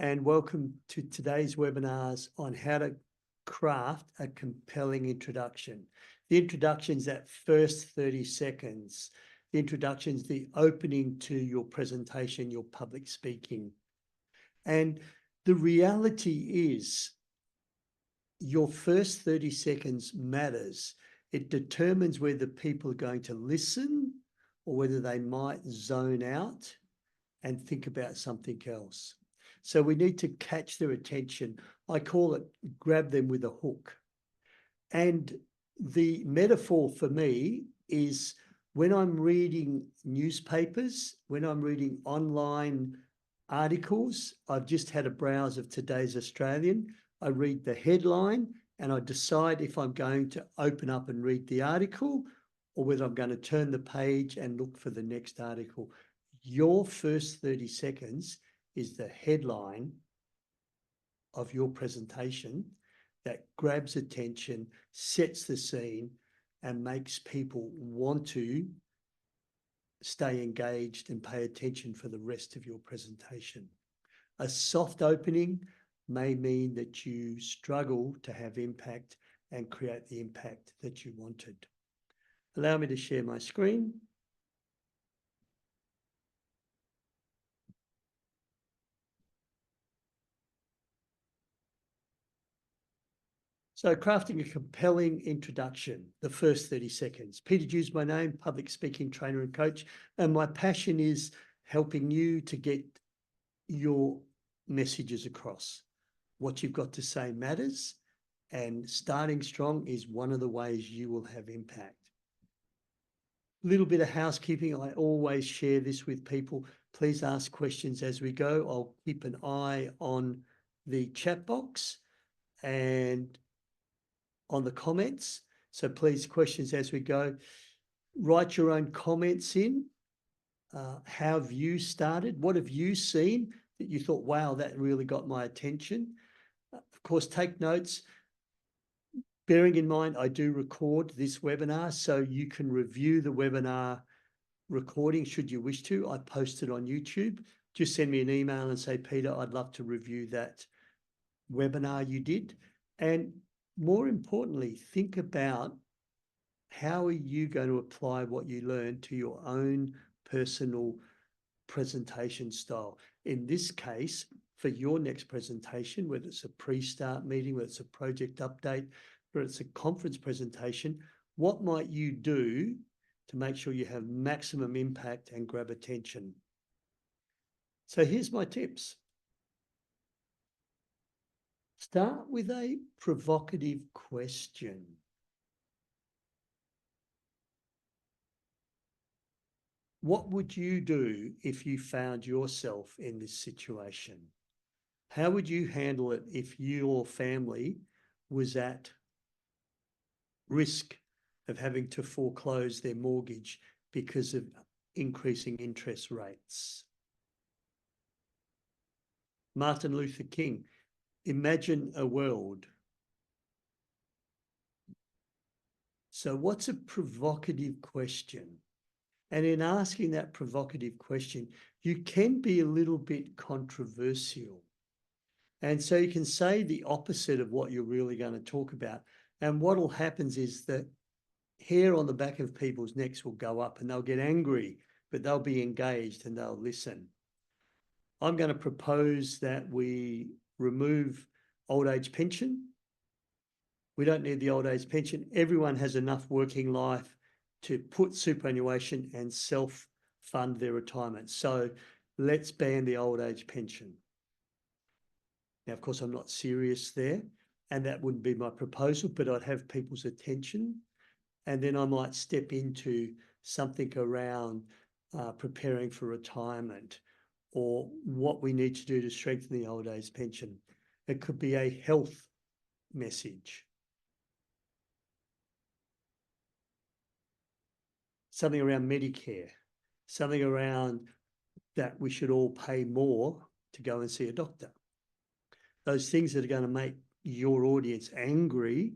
and welcome to today's webinars on how to craft a compelling introduction. The introduction's that first 30 seconds. The introduction's the opening to your presentation, your public speaking. And the reality is your first 30 seconds matters. It determines whether people are going to listen or whether they might zone out and think about something else. So we need to catch their attention. I call it grab them with a hook. And the metaphor for me is when I'm reading newspapers, when I'm reading online articles, I've just had a browse of today's Australian. I read the headline and I decide if I'm going to open up and read the article or whether I'm going to turn the page and look for the next article. Your first 30 seconds is the headline of your presentation that grabs attention, sets the scene, and makes people want to stay engaged and pay attention for the rest of your presentation. A soft opening may mean that you struggle to have impact and create the impact that you wanted. Allow me to share my screen. So crafting a compelling introduction, the first 30 seconds. Peter Dhu's my name, public speaking trainer and coach. And my passion is helping you to get your messages across. What you've got to say matters, and starting strong is one of the ways you will have impact. A little bit of housekeeping. I always share this with people. Please ask questions as we go. I'll keep an eye on the chat box and on the comments. So please, questions as we go. Write your own comments in. How have you started? What have you seen that you thought, wow, that really got my attention? Of course, take notes. Bearing in mind, I do record this webinar, so you can review the webinar recording should you wish to. I post it on YouTube. Just send me an email and say, Peter, I'd love to review that webinar you did. And more importantly, think about how are you going to apply what you learned to your own personal presentation style. In this case, for your next presentation, whether it's a pre-start meeting, whether it's a project update, whether it's a conference presentation, what might you do to make sure you have maximum impact and grab attention? So here's my tips. Start with a provocative question. What would you do if you found yourself in this situation? How would you handle it if your family was at risk of having to foreclose their mortgage because of increasing interest rates? Martin Luther King, imagine a world. So what's a provocative question? And in asking that provocative question, you can be a little bit controversial. And so you can say the opposite of what you're really going to talk about. And what will happen is that hair on the back of people's necks will go up and they'll get angry, but they'll be engaged and they'll listen. I'm going to propose that we remove old age pension. We don't need the old age pension. Everyone has enough working life to put superannuation and self-fund their retirement. So let's ban the old age pension. Now, of course, I'm not serious there, and that wouldn't be my proposal, but I'd have people's attention. And then I might step into something around preparing for retirement or what we need to do to strengthen the old age pension. It could be a health message. Something around Medicare, something around that we should all pay more to go and see a doctor. Those things that are going to make your audience angry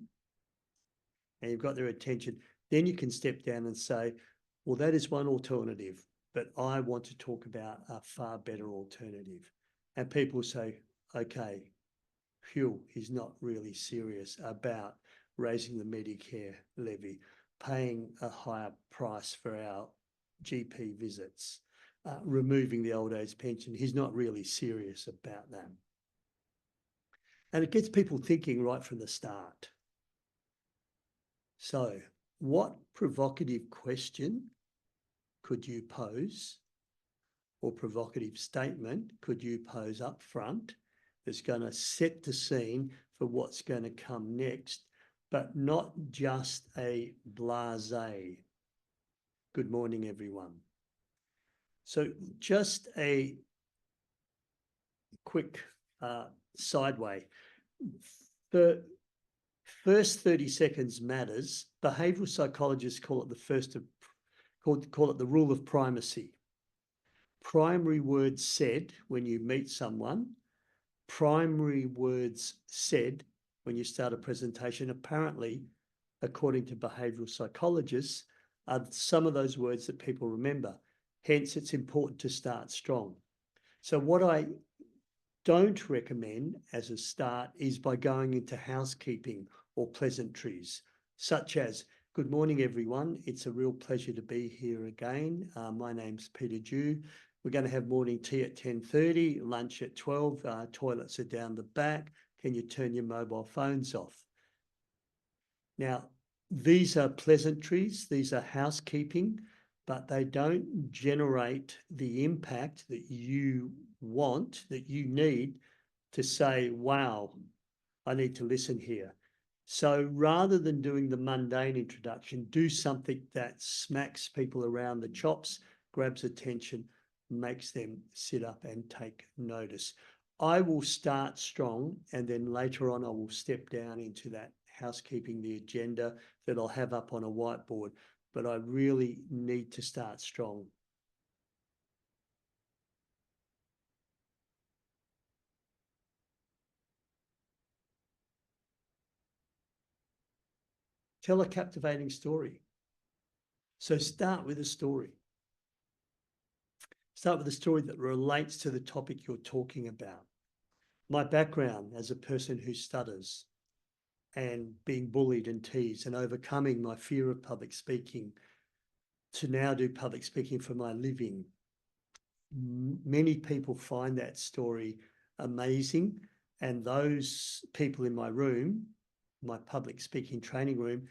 and you've got their attention, then you can step down and say, well, that is one alternative, but I want to talk about a far better alternative. And people say, okay, phew, he's not really serious about raising the Medicare levy, paying a higher price for our GP visits, removing the old age pension. He's not really serious about that. And it gets people thinking right from the start. So, what provocative question could you pose, or provocative statement could you pose up front that's going to set the scene for what's going to come next, but not just a blasé, good morning, everyone. So just a quick sideway. The first 30 seconds matters. Behavioral psychologists call it the rule of primacy. Primary words said when you meet someone, primary words said when you start a presentation, apparently, according to behavioral psychologists, are some of those words that people remember. Hence, it's important to start strong. So what I don't recommend as a start is by going into housekeeping or pleasantries, such as, good morning, everyone. It's a real pleasure to be here again. My name's Peter Dhu. We're going to have morning tea at 10:30, lunch at 12. Toilets are down the back. Can you turn your mobile phones off? Now, these are pleasantries. These are housekeeping, but they don't generate the impact that you want, that you need to say, wow, I need to listen here. So rather than doing the mundane introduction, do something that smacks people around the chops, grabs attention, makes them sit up and take notice. I will start strong, and then later on I will step down into that housekeeping, the agenda that I'll have up on a whiteboard, but I really need to start strong. Tell a captivating story. So start with a story. Start with a story that relates to the topic you're talking about. My background as a person who stutters and being bullied and teased and overcoming my fear of public speaking to now do public speaking for my living. Many people find that story amazing, and those people in my room, my public speaking training room,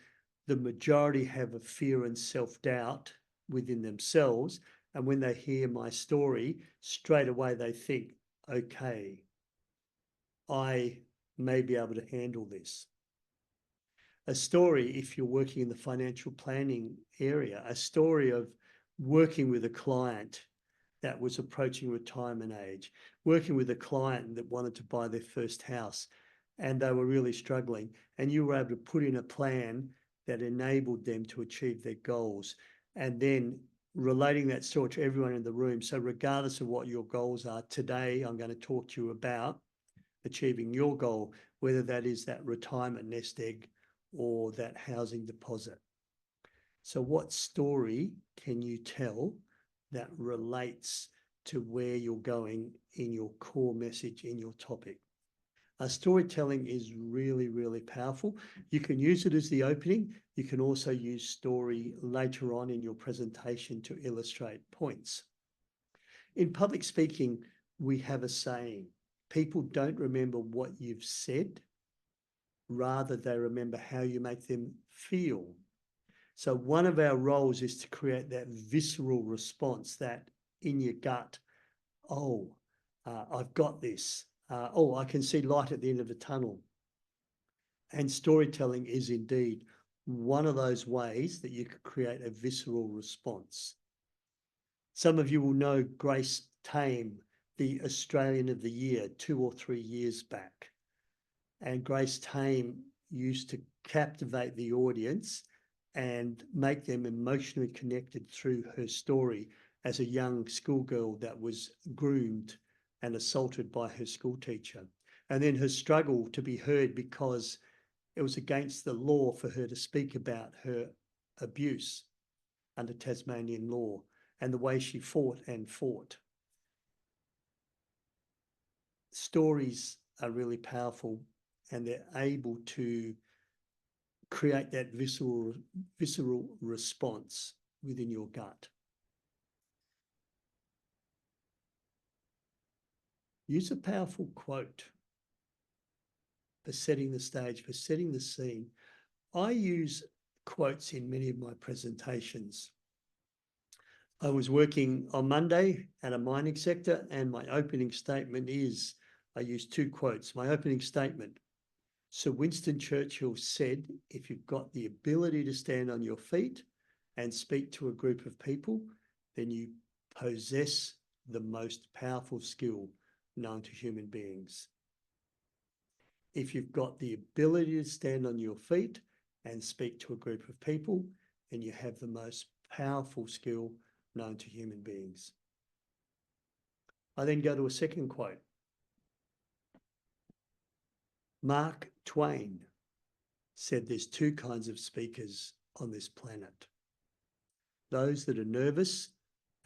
the majority have a fear and self-doubt within themselves. And when they hear my story, straight away they think, okay, I may be able to handle this. A story, if you're working in the financial planning area, a story of working with a client that was approaching retirement age, working with a client that wanted to buy their first house and they were really struggling, and you were able to put in a plan that enabled them to achieve their goals, and then relating that story to everyone in the room. So regardless of what your goals are, today I'm going to talk to you about achieving your goal, whether that is that retirement nest egg or that housing deposit. So what story can you tell that relates to where you're going in your core message, in your topic? Storytelling is really, really powerful. You can use it as the opening. You can also use story later on in your presentation to illustrate points. In public speaking, we have a saying, people don't remember what you've said, rather they remember how you make them feel. So one of our roles is to create that visceral response, that in your gut, oh, I've got this. Oh, I can see light at the end of the tunnel. And storytelling is indeed one of those ways that you can create a visceral response. Some of you will know Grace Tame, the Australian of the Year, 2 or 3 years back. And Grace Tame used to captivate the audience and make them emotionally connected through her story as a young schoolgirl that was groomed and assaulted by her school teacher. And then her struggle to be heard because it was against the law for her to speak about her abuse under Tasmanian law, and the way she fought and fought. stories are really powerful, and they're able to create that visceral response within your gut. Use a powerful quote for setting the stage, for setting the scene. I use quotes in many of my presentations. I was working on Monday at a mining sector, and my opening statement is, I use two quotes. My opening statement: Sir Winston Churchill said, if you've got the ability to stand on your feet and speak to a group of people, then you possess the most powerful skill known to human beings. If you've got the ability to stand on your feet and speak to a group of people, then you have the most powerful skill known to human beings. I then go to a second quote. Mark Twain said there's two kinds of speakers on this planet: those that are nervous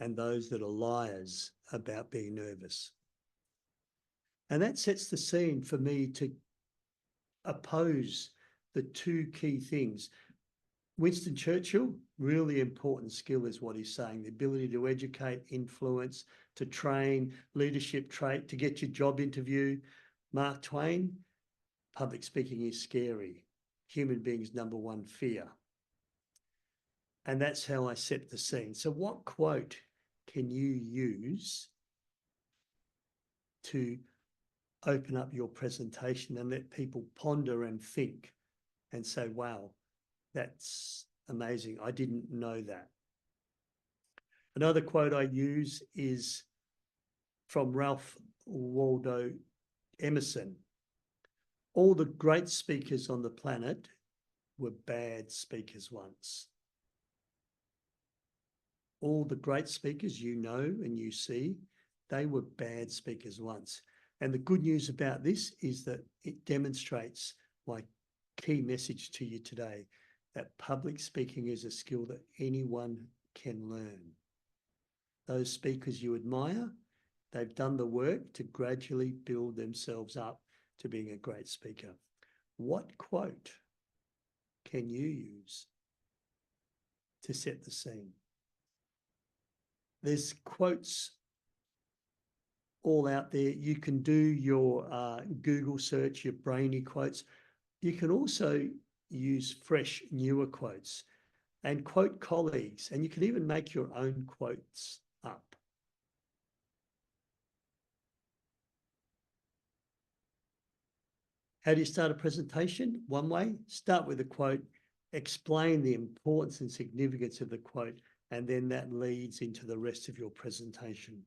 and those that are liars about being nervous. And that sets the scene for me to oppose the two key things. Winston Churchill, really important skill is what he's saying: the ability to educate, influence, to train, leadership trait, to get your job interview. Mark Twain, public speaking is scary. Human beings' number one fear. And that's how I set the scene. So what quote can you use to open up your presentation and let people ponder and think and say, wow, that's amazing. I didn't know that. Another quote I use is from Ralph Waldo Emerson. All the great speakers on the planet were bad speakers once. All the great speakers you know and you see, they were bad speakers once. And the good news about this is that it demonstrates my key message to you today, that public speaking is a skill that anyone can learn. Those speakers you admire, they've done the work to gradually build themselves up to being a great speaker. What quote can you use to set the scene? There's quotes all out there. You can do your Google search, your brainy quotes. You can also use fresh, newer quotes and quote colleagues, and you can even make your own quotes up. How do you start a presentation? One way, start with a quote, explain the importance and significance of the quote, and then that leads into the rest of your presentation.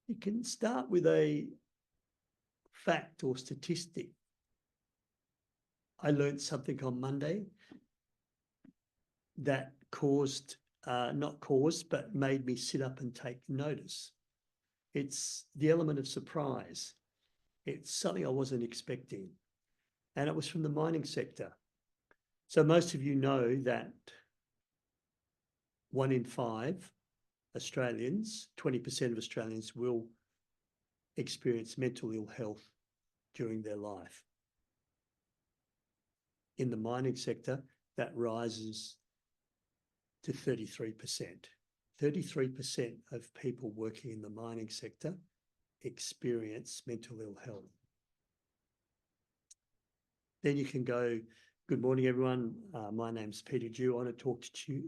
You can start with a fact or statistic. I learned something on Monday that but made me sit up and take notice. It's the element of surprise. It's something I wasn't expecting. And it was from the mining sector. So most of you know that 1 in 5 Australians, 20% of Australians will experience mental ill health during their life. In the mining sector, that rises to 33%. 33% of people working in the mining sector experience mental ill health. Then you can go, good morning, everyone. My name's Peter Dhu. I want to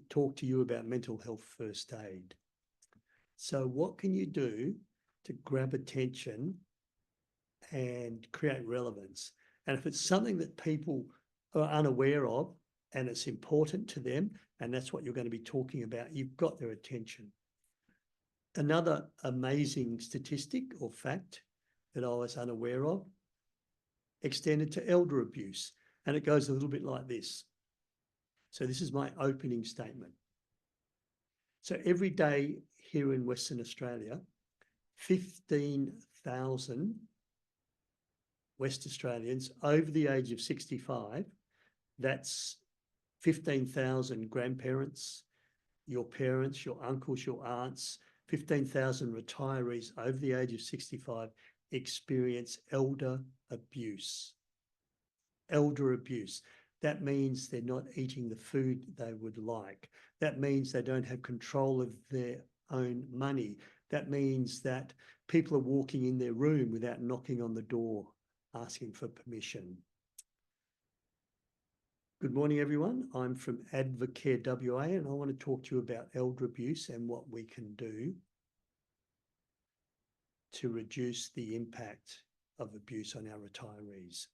talk to you about mental health first aid. So what can you do to grab attention and create relevance? And if it's something that people are unaware of and it's important to them, and that's what you're going to be talking about, you've got their attention. Another amazing statistic or fact that I was unaware of extended to elder abuse, and it goes a little bit like this. So this is my opening statement. So every day here in Western Australia, 15,000 West Australians over the age of 65, that's 15,000 grandparents, your parents, your uncles, your aunts, 15,000 retirees over the age of 65 experience elder abuse. Elder abuse. That means they're not eating the food they would like. That means they don't have control of their own money. That means that people are walking in their room without knocking on the door, asking for permission. Good morning, everyone. I'm from Advocare WA, and I want to talk to you about elder abuse and what we can do to reduce the impact of abuse on our retirees.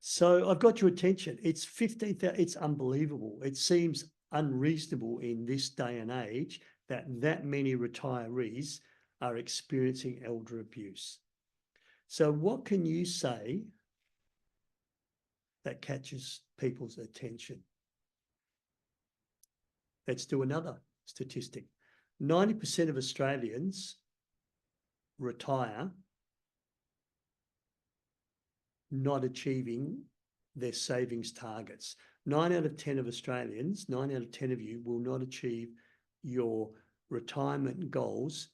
So I've got your attention. It's 15,000. It's unbelievable. It seems unreasonable in this day and age that many retirees are experiencing elder abuse. So what can you say that catches people's attention? Let's do another statistic. 90% of Australians retire not achieving their savings targets. 9 out of 10 of Australians, 9 out of 10 of you will not achieve your retirement goals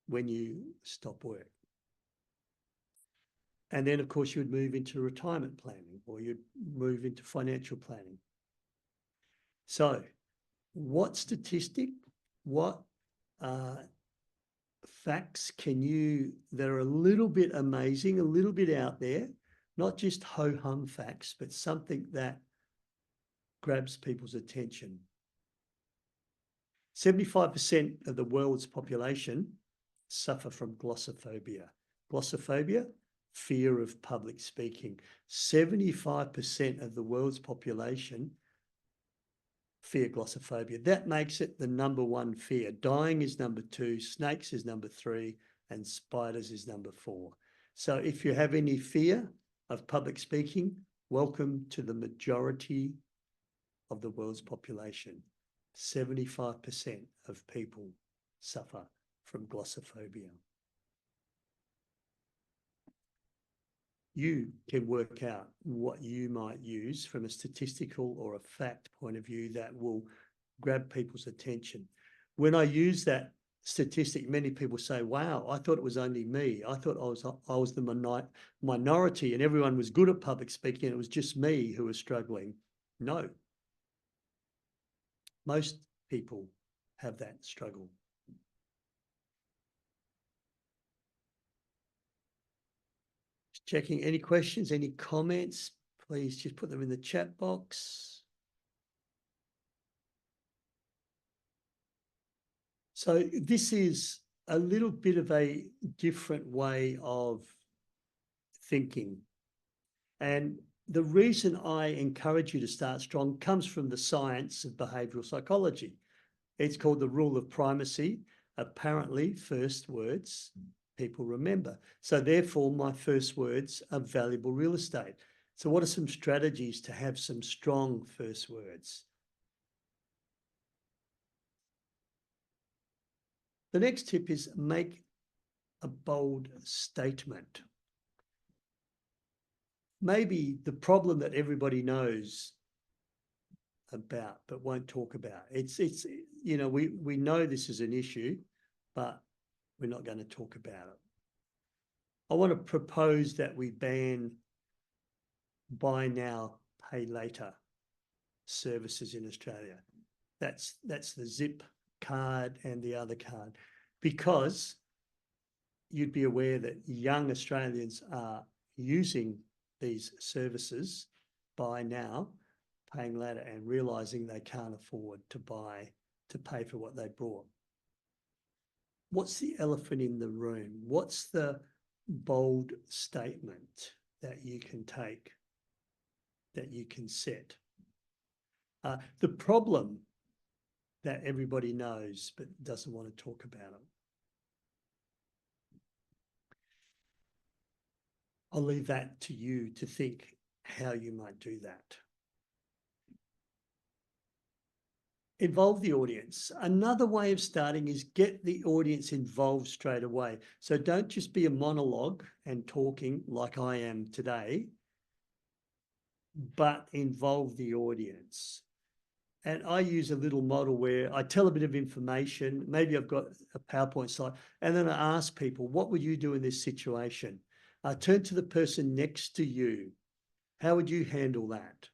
when you stop work. And then, of course, you would move into retirement planning, or you'd move into financial planning. So what statistic, what facts can you, that are a little bit amazing, a little bit out there, not just ho-hum facts, but something that grabs people's attention? 75% of the world's population suffer from glossophobia. Glossophobia, fear of public speaking. 75% of the world's population fear glossophobia. That makes it the number one fear. Dying is number 2, snakes is number 3, and spiders is number 4. So if you have any fear of public speaking, welcome to the majority of the world's population. 75% of people suffer from glossophobia. You can work out what you might use from a statistical or a fact point of view that will grab people's attention. When I use that statistic, many people say, wow, I thought it was only me. I thought I was the minority and everyone was good at public speaking and it was just me who was struggling. No. Most people have that struggle. Checking any questions, any comments, please just put them in the chat box. So this is a little bit of a different way of thinking. And the reason I encourage you to start strong comes from the science of behavioural psychology. It's called the rule of primacy. Apparently, first words people remember. So therefore, my first words are valuable real estate. So what are some strategies to have some strong first words? The next tip is make a bold statement. Maybe the problem that everybody knows about but won't talk about. It's you know, we know this is an issue, but we're not going to talk about it. I want to propose that we ban buy now, pay later services in Australia. That's the Zip card and the other card, because you'd be aware that young Australians are using these services, buy now, paying later, and realising they can't afford to pay for what they bought. What's the elephant in the room? What's the bold statement that you can take, that you can set? The problem that everybody knows but doesn't want to talk about it. I'll leave that to you to think how you might do that. Involve the audience. Another way of starting is get the audience involved straight away. So don't just be a monologue and talking like I am today, but involve the audience. And I use a little model where I tell a bit of information, maybe I've got a PowerPoint slide, and then I ask people, what would you do in this situation? I turn to the person next to you. How would you handle that?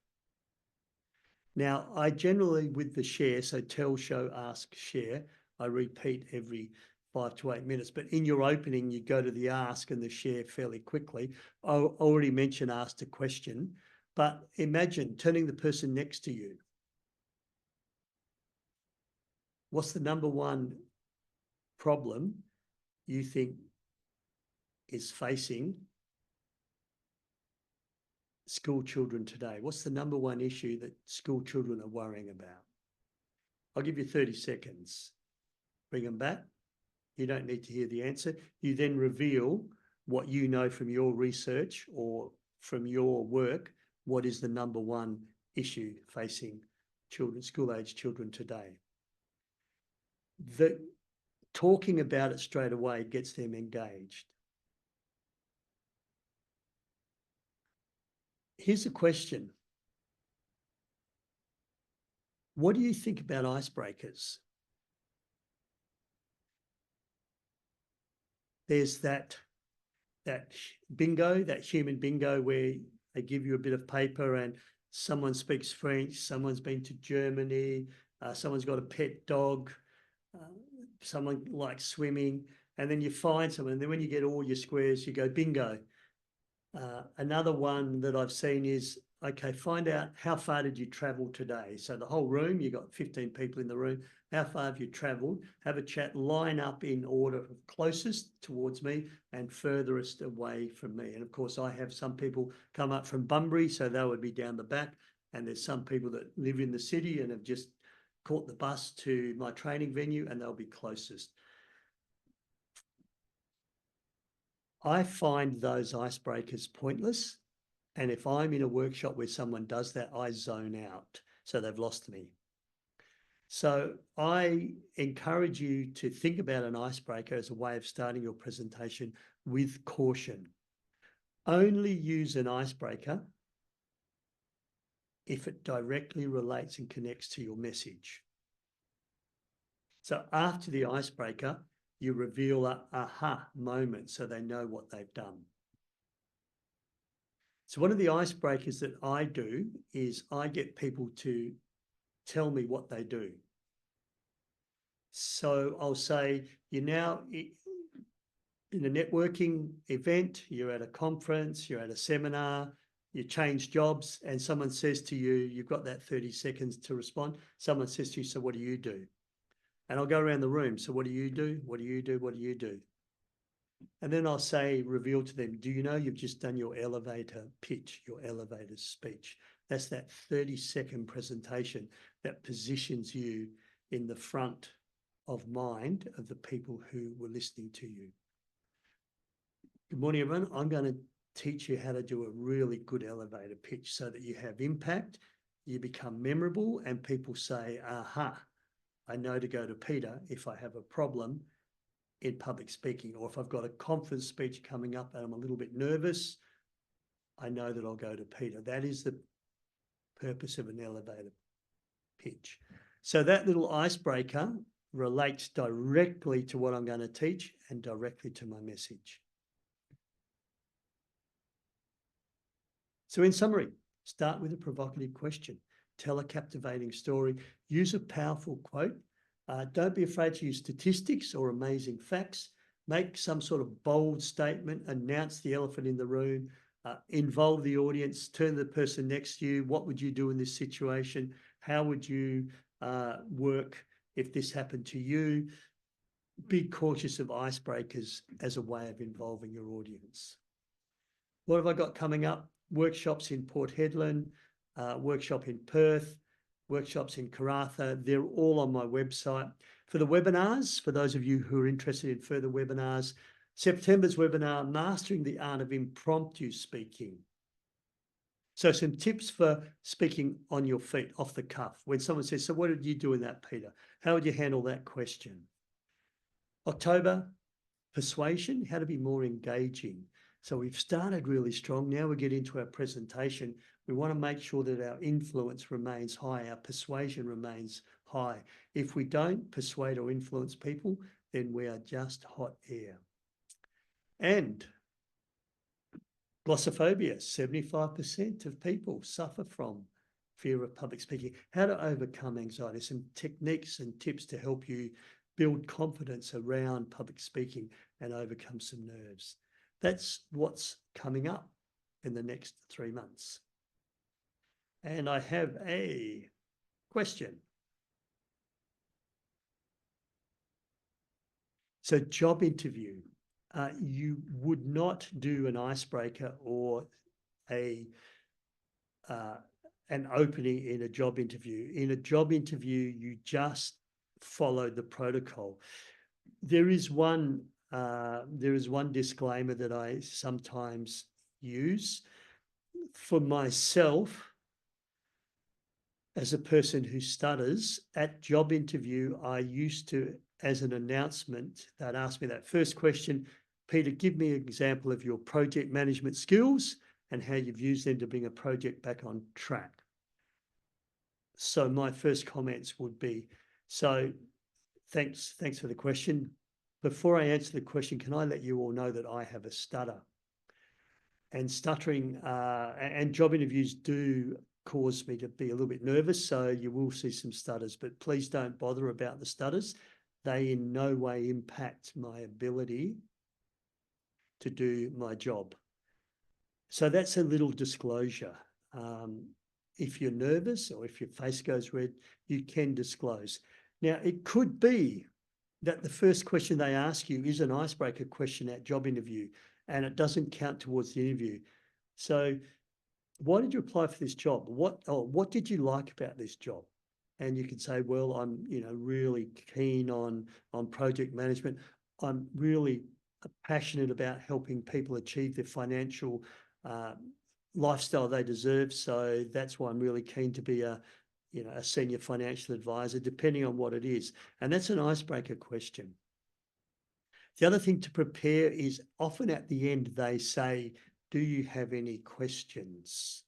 Now, I generally, with the share, so tell, show, ask, share, I repeat every 5 to 8 minutes. But in your opening, you go to the ask and the share fairly quickly. I already mentioned asked a question, but imagine turning the person next to you. What's the number one problem you think is facing school children today? What's the number one issue that school children are worrying about? I'll give you 30 seconds. Bring them back. You don't need to hear the answer. You then reveal what you know from your research or from your work. What is the number one issue facing children, school-age children today? Talking about it straight away gets them engaged. Here's a question. What do you think about icebreakers? There's that bingo, that human bingo, where they give you a bit of paper and someone speaks French, someone's been to Germany, someone's got a pet dog, someone likes swimming, and then you find someone, and then when you get all your squares, you go bingo. Another one that I've seen is, okay, find out how far did you travel today? So the whole room, you've got 15 people in the room. How far have you traveled? Have a chat, line up in order of closest towards me and furthest away from me. And of course, I have some people come up from Bunbury, so they would be down the back. And there's some people that live in the city and have just caught the bus to my training venue and they'll be closest. I find those icebreakers pointless. And if I'm in a workshop where someone does that, I zone out. So they've lost me. So I encourage you to think about an icebreaker as a way of starting your presentation with caution. Only use an icebreaker if it directly relates and connects to your message. So after the icebreaker, you reveal a aha moment so they know what they've done. So one of the icebreakers that I do is I get people to tell me what they do. So I'll say, you're now in a networking event, you're at a conference, you're at a seminar, you change jobs, and someone says to you, you've got that 30 seconds to respond. Someone says to you, so what do you do? And I'll go around the room. So what do you do? What do you do? What do you do? And then I'll say, reveal to them, do you know you've just done your elevator pitch, your elevator speech? That's that 30-second presentation that positions you in the front of mind of the people who were listening to you. Good morning, everyone. I'm going to teach you how to do a really good elevator pitch so that you have impact, you become memorable, and people say, aha, I know to go to Peter if I have a problem in public speaking, or if I've got a conference speech coming up and I'm a little bit nervous, I know that I'll go to Peter. That is the purpose of an elevator pitch. So that little icebreaker relates directly to what I'm going to teach and directly to my message. So in summary, start with a provocative question, tell a captivating story, use a powerful quote. Don't be afraid to use statistics or amazing facts. Make some sort of bold statement, announce the elephant in the room, involve the audience, turn to the person next to you. What would you do in this situation? How would you work if this happened to you? Be cautious of icebreakers as a way of involving your audience. What have I got coming up? Workshops in Port Hedland, workshop in Perth, workshops in Karratha. They're all on my website. For the webinars, for those of you who are interested in further webinars, September's webinar, Mastering the Art of Impromptu Speaking. So some tips for speaking on your feet, off the cuff. When someone says, so what did you do in that, Peter? How would you handle that question? October, persuasion, how to be more engaging. So we've started really strong. Now we get into our presentation. We want to make sure that our influence remains high, our persuasion remains high. If we don't persuade or influence people, then we are just hot air. And glossophobia, 75% of people suffer from fear of public speaking. How to overcome anxiety, some techniques and tips to help you build confidence around public speaking and overcome some nerves. That's what's coming up in the next 3 months. And I have a question. So job interview, you would not do an icebreaker or an opening in a job interview. In a job interview, you just follow the protocol. There is one disclaimer that I sometimes use. For myself, as a person who stutters, at job interview, I used to, as an announcement, they'd ask me that first question, Peter, give me an example of your project management skills and how you've used them to bring a project back on track. So my first comments would be, so thanks for the question. Before I answer the question, can I let you all know that I have a stutter? And stuttering and job interviews do cause me to be a little bit nervous, so you will see some stutters, but please don't bother about the stutters. They in no way impact my ability to do my job. So that's a little disclosure. If you're nervous or if your face goes red, you can disclose. Now, it could be that the first question they ask you is an icebreaker question at job interview, and it doesn't count towards the interview. So why did you apply for this job? What did you like about this job? And you can say, well, I'm really keen on project management. I'm really passionate about helping people achieve their financial lifestyle they deserve. So that's why I'm really keen to be a senior financial advisor, depending on what it is. And that's an icebreaker question. The other thing to prepare is often at the end, they say, do you have any questions?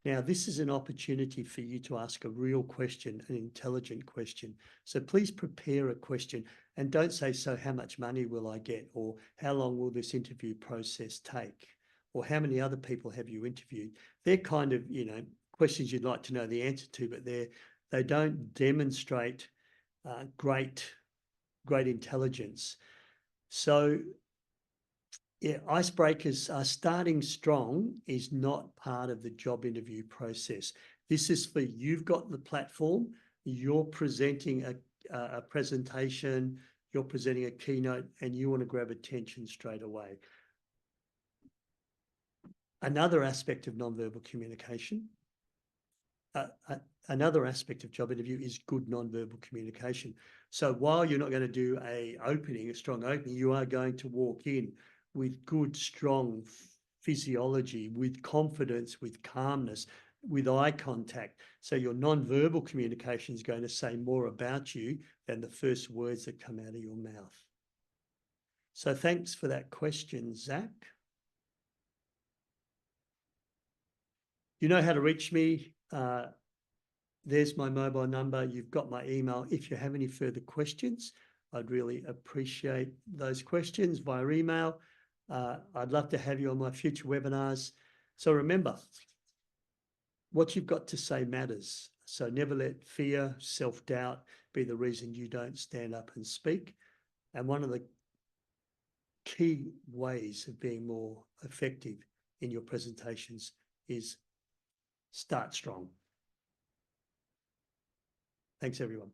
Now, this is an opportunity for you to ask a real question, an intelligent question. So please prepare a question and don't say, so how much money will I get? Or how long will this interview process take? Or how many other people have you interviewed? They're kind of, questions you'd like to know the answer to, but they don't demonstrate great intelligence. So yeah, icebreakers are starting strong is not part of the job interview process. This is for you've got the platform, you're presenting a presentation, you're presenting a keynote, and you want to grab attention straight away. Another aspect of nonverbal communication, another aspect of job interview is good nonverbal communication. So while you're not going to do a strong opening, you are going to walk in with good, strong physiology, with confidence, with calmness, with eye contact. So your nonverbal communication is going to say more about you than the first words that come out of your mouth. So thanks for that question, Zach. You know how to reach me. There's my mobile number. You've got my email. If you have any further questions, I'd really appreciate those questions via email. I'd love to have you on my future webinars. So remember, what you've got to say matters. So never let fear, self-doubt be the reason you don't stand up and speak. And one of the key ways of being more effective in your presentations is start strong. Thanks, everyone.